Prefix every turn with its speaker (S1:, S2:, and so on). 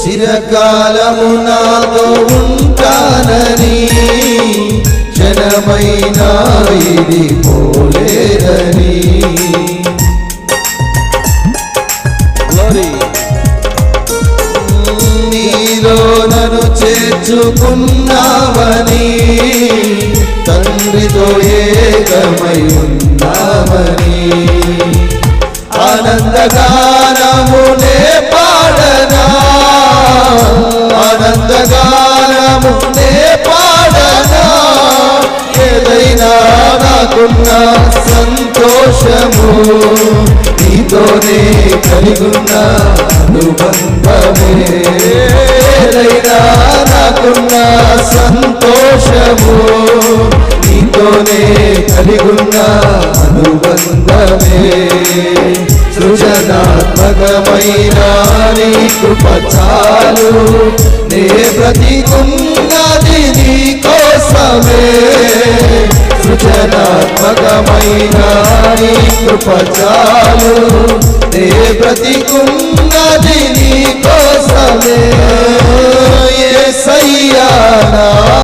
S1: చిరకాలము నాతో ఉంటానని క్షణమైనా ఇది పోలేదని నీలో నన్ను చేర్చుకున్నావని తండ్రితో ఏకమై ఉన్నావని ఆనందగానమునే పాడనా ఆనందగానమునే పాడనా ఏదైనా నాకున్న సంతోషము నీతోనే కలిగున్న అనుబంధమే ఏదైనా నాకున్న సంతోషము నీతోనే కలిగున్న అనుబంధమే సృజనాత్మకమైన నీ కృప చాలు నే బ్రతికున్నది నీ కోసమే సృజనాత్మకమైన నీ కృప చాలు నే బ్రతికున్నది